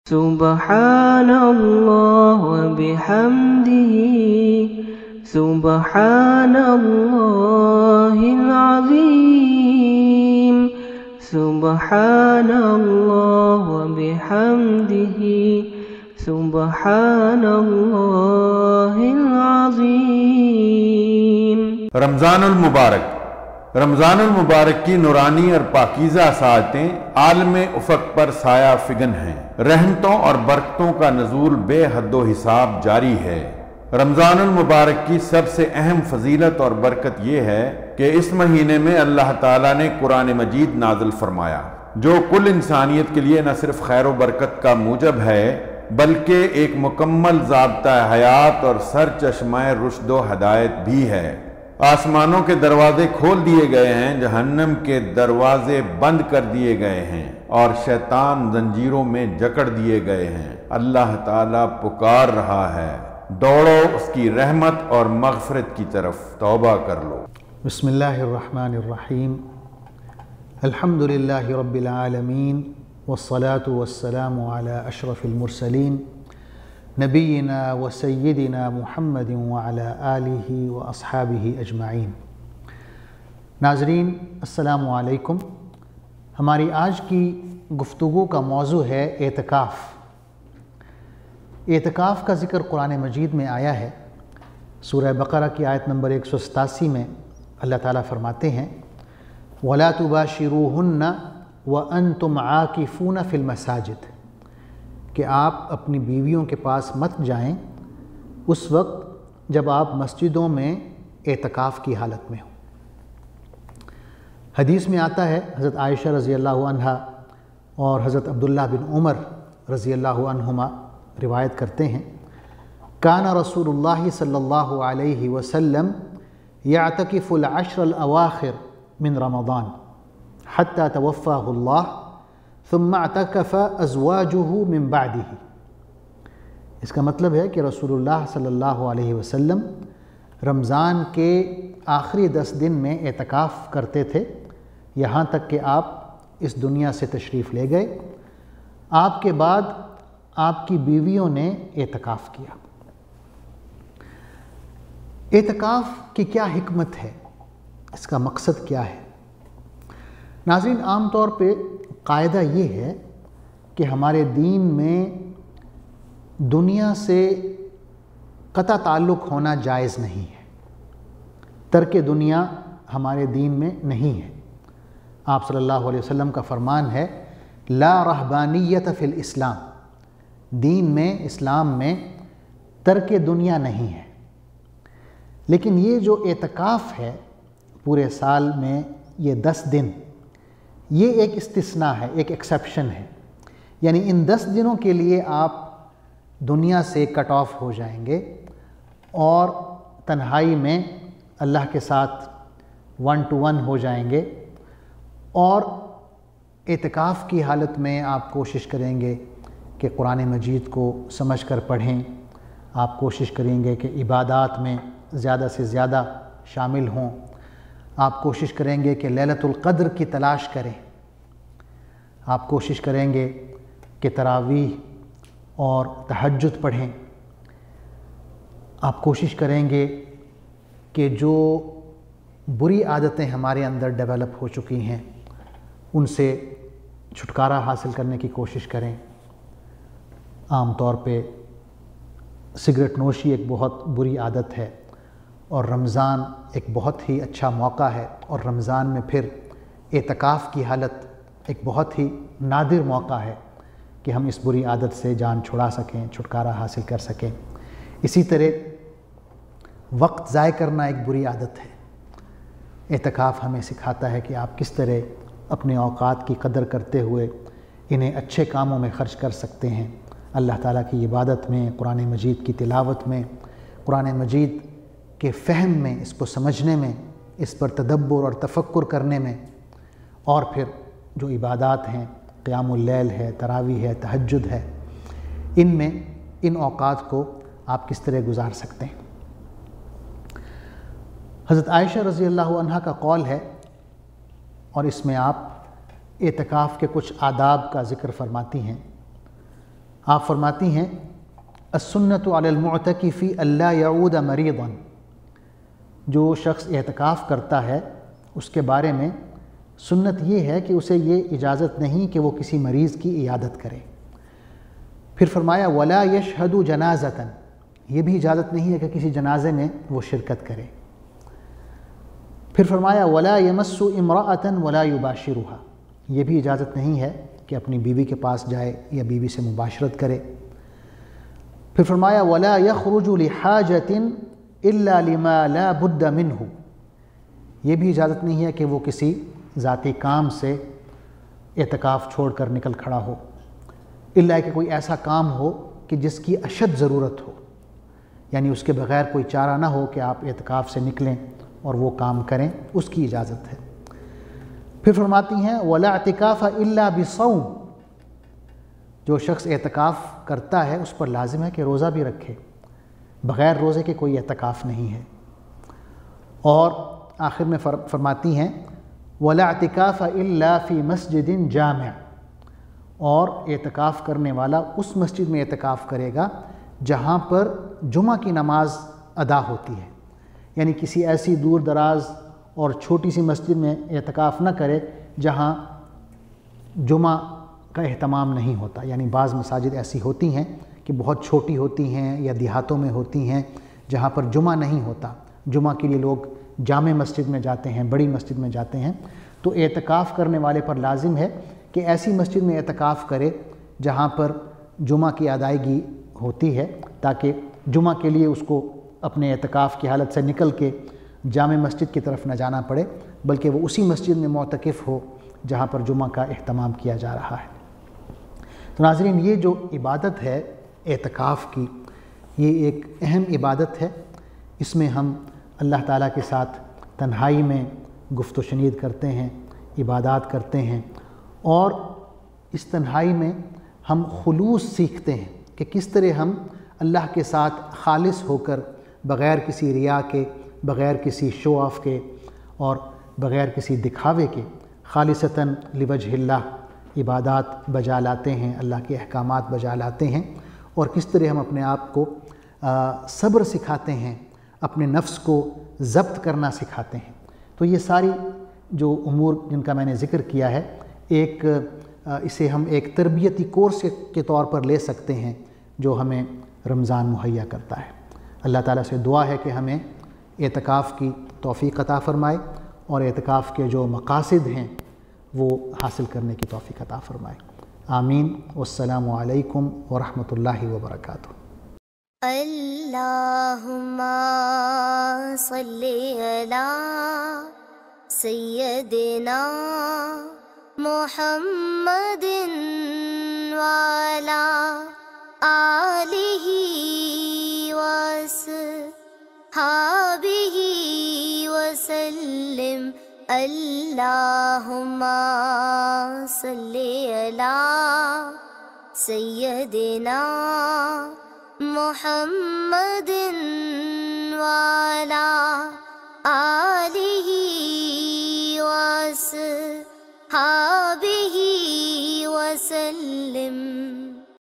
سبحان اللہ وبحمدہ سبحان اللہ العظیم سبحان اللہ وبحمدہ سبحان اللہ العظیم۔ رمضان المبارک رمضان المبارک کی نورانی اور پاکیزہ ساعتیں عالم افق پر سایہ فگن ہیں۔ رحمتوں اور برکتوں کا نزول بے حد و حساب جاری ہے۔ رمضان المبارک کی سب سے اہم فضیلت اور برکت یہ ہے کہ اس مہینے میں اللہ تعالیٰ نے قرآن مجید نازل فرمایا، جو کل انسانیت کے لیے نہ صرف خیر و برکت کا موجب ہے بلکہ ایک مکمل ضابطہ حیات اور سرچشمہ رشد و ہدایت بھی ہے۔ آسمانوں کے دروازے کھول دیے گئے ہیں، جہنم کے دروازے بند کر دیے گئے ہیں اور شیطان زنجیروں میں جکڑ دیے گئے ہیں۔ اللہ تعالیٰ پکار رہا ہے، دوڑو اس کی رحمت اور مغفرت کی طرف، توبہ کر لو۔ بسم اللہ الرحمن الرحیم۔ الحمد للہ رب العالمین والصلاة والسلام علی اشرف المرسلین نبینا و سیدنا محمد وعلی آلہ و اصحابہ اجمعین۔ ناظرین السلام علیکم۔ ہماری آج کی گفتگو کا موضوع ہے اعتکاف۔ اعتکاف کا ذکر قرآن مجید میں آیا ہے۔ سورہ بقرہ کی آیت نمبر 187 میں اللہ تعالیٰ فرماتے ہیں وَلَا تُبَاشِرُوهُنَّ وَأَنْتُمْ عَاكِفُونَ فِي الْمَسَاجِدِ، کہ آپ اپنی بیویوں کے پاس مت جائیں اس وقت جب آپ مسجدوں میں اعتکاف کی حالت میں ہوں۔ حدیث میں آتا ہے، حضرت عائشہ رضی اللہ عنہا اور حضرت عبداللہ بن عمر رضی اللہ عنہما روایت کرتے ہیں، کان رسول اللہ صلی اللہ علیہ وسلم یعتکف العشر الاواخر من رمضان حتی توفاہ اللہ ثم اعتکف ازواجہ من بعدہ۔ اس کا مطلب ہے کہ رسول اللہ صلی اللہ علیہ وسلم رمضان کے آخری 10 دن میں اعتکاف کرتے تھے، یہاں تک کہ آپ اس دنیا سے تشریف لے گئے۔ آپ کے بعد آپ کی بیویوں نے اعتکاف کیا۔ اعتکاف کی کیا حکمت ہے؟ اس کا مقصد کیا ہے؟ ناظرین، عام طور پہ قاعدہ یہ ہے کہ ہمارے دین میں دنیا سے قطع تعلق ہونا جائز نہیں ہے۔ ترک دنیا ہمارے دین میں نہیں ہے۔ آپ صلی اللہ علیہ وسلم کا فرمان ہے لا رہبانیت فی الاسلام، دین میں، اسلام میں ترک دنیا نہیں ہے۔ لیکن یہ جو اعتکاف ہے پورے سال میں، یہ 10 دن، یہ ایک استثناء ہے، ایک ایکسیپشن ہے۔ یعنی ان 10 دنوں کے لیے آپ دنیا سے کٹ آف ہو جائیں گے اور تنہائی میں اللہ کے ساتھ 1 to 1 ہو جائیں گے، اور اعتکاف کی حالت میں آپ کوشش کریں گے کہ قرآن مجید کو سمجھ کر پڑھیں۔ آپ کوشش کریں گے کہ عبادات میں زیادہ سے زیادہ شامل ہوں۔ آپ کوشش کریں گے کہ لیلۃ القدر کی تلاش کریں۔ آپ کوشش کریں گے کہ تراویح اور تہجد پڑھیں۔ آپ کوشش کریں گے کہ جو بری عادتیں ہمارے اندر ڈیولپ ہو چکی ہیں ان سے چھٹکارا حاصل کرنے کی کوشش کریں۔ عام طور پہ سگریٹ نوشی ایک بہت بری عادت ہے، اور رمضان ایک بہت ہی اچھا موقع ہے، اور رمضان میں پھر اعتکاف کی حالت ایک بہت ہی نادر موقع ہے کہ ہم اس بری عادت سے جان چھڑا سکیں، چھٹکارا حاصل کر سکیں۔ اسی طرح وقت ضائع کرنا ایک بری عادت ہے۔ اعتکاف ہمیں سکھاتا ہے کہ آپ کس طرح اپنے اوقات کی قدر کرتے ہوئے انہیں اچھے کاموں میں خرچ کر سکتے ہیں، اللہ تعالیٰ کی عبادت میں، قرآن مجید کی تلاوت میں، قرآن مجید کے فہم میں، اس کو سمجھنے میں، اس پر تدبر اور تفکر کرنے میں، اور پھر جو عبادات ہیں، قیام اللیل ہے، تراویح ہے، تہجد ہے، ان میں ان اوقات کو آپ کس طرح گزار سکتے ہیں۔ حضرت عائشہ رضی اللہ عنہا کا قول ہے، اور اس میں آپ اعتکاف کے کچھ آداب کا ذکر فرماتی ہیں۔ آپ فرماتی ہیں السنۃ علی المعتکف الا یعود مریضا، جو شخص اعتکاف کرتا ہے اس کے بارے میں سنت یہ ہے کہ اسے یہ اجازت نہیں کہ وہ کسی مریض کی عیادت کرے۔ پھر فرمایا ولا یشہد جنازۃ، یہ بھی اجازت نہیں ہے کہ کسی جنازے میں وہ شرکت کرے۔ پھر فرمایا ولا یمس امرأۃ ولا یباشرها، یہ بھی اجازت نہیں ہے کہ اپنی بیوی کے پاس جائے یا بیوی سے مباشرت کرے۔ پھر فرمایا ولا یخرج لحاجۃ الا لما لا بد منہ، یہ بھی اجازت نہیں ہے کہ وہ کسی ذاتی کام سے اعتکاف چھوڑ کر نکل کھڑا ہو، الا کہ کوئی ایسا کام ہو کہ جس کی اشد ضرورت ہو، یعنی اس کے بغیر کوئی چارہ نہ ہو کہ آپ اعتکاف سے نکلیں اور وہ کام کریں، اس کی اجازت ہے۔ پھر فرماتی ہیں ولا اعتکاف الا بصوم، جو شخص اعتکاف کرتا ہے اس پر لازم ہے کہ روزہ بھی رکھے، بغیر روزے کے کوئی اعتکاف نہیں ہے۔ اور آخر میں فرماتی ہیں ولا اعتکاف الا فی مسجد جامع، اور اعتکاف کرنے والا اس مسجد میں اعتکاف کرے گا جہاں پر جمعہ کی نماز ادا ہوتی ہے، یعنی کسی ایسی دور دراز اور چھوٹی سی مسجد میں اعتکاف نہ کرے جہاں جمعہ کا اہتمام نہیں ہوتا، یعنی بعض مساجد ایسی ہوتی ہیں کہ بہت چھوٹی ہوتی ہیں یا دیہاتوں میں ہوتی ہیں جہاں پر جمعہ نہیں ہوتا، جمعہ کے لیے لوگ جامع مسجد میں جاتے ہیں، بڑی مسجد میں جاتے ہیں، تو اعتکاف کرنے والے پر لازم ہے کہ ایسی مسجد میں اعتکاف کرے جہاں پر جمعہ کی ادائیگی ہوتی ہے، تاکہ جمعہ کے لیے اس کو اپنے اعتکاف کی حالت سے نکل کے جامع مسجد کی طرف نہ جانا پڑے، بلکہ وہ اسی مسجد میں معتکف ہو جہاں پر جمعہ کا اہتمام کیا جا رہا ہے۔ تو ناظرین، یہ جو عبادت ہے اعتکاف کی، یہ ایک اہم عبادت ہے۔ اس میں ہم اللہ تعالیٰ کے ساتھ تنہائی میں گفت و شنید کرتے ہیں، عبادات کرتے ہیں، اور اس تنہائی میں ہم خلوص سیکھتے ہیں کہ کس طرح ہم اللہ کے ساتھ خالص ہو کر بغیر کسی ریا کے، بغیر کسی شو آف کے اور بغیر کسی دکھاوے کے خالصتاً لوجہ اللہ عبادات بجا لاتے ہیں، اللہ کے احکامات بجا لاتے ہیں، اور کس طرح ہم اپنے آپ کو صبر سکھاتے ہیں، اپنے نفس کو ضبط کرنا سکھاتے ہیں۔ تو یہ ساری جو امور جن کا میں نے ذکر کیا ہے، اسے ہم ایک تربیتی کورس کے طور پر لے سکتے ہیں جو ہمیں رمضان مہیا کرتا ہے۔ اللہ تعالیٰ سے دعا ہے کہ ہمیں اعتکاف کی توفیق عطا فرمائے اور اعتکاف کے جو مقاصد ہیں وہ حاصل کرنے کی توفیق عطا فرمائے۔ آمین۔ والسلام علیکم ورحمۃ اللہ وبرکاتہ۔ اللہم صلی علی سیدنا محمد وعلی آلہ وصحبہ وسلم۔ اللہم صلی علی سیدنا محمد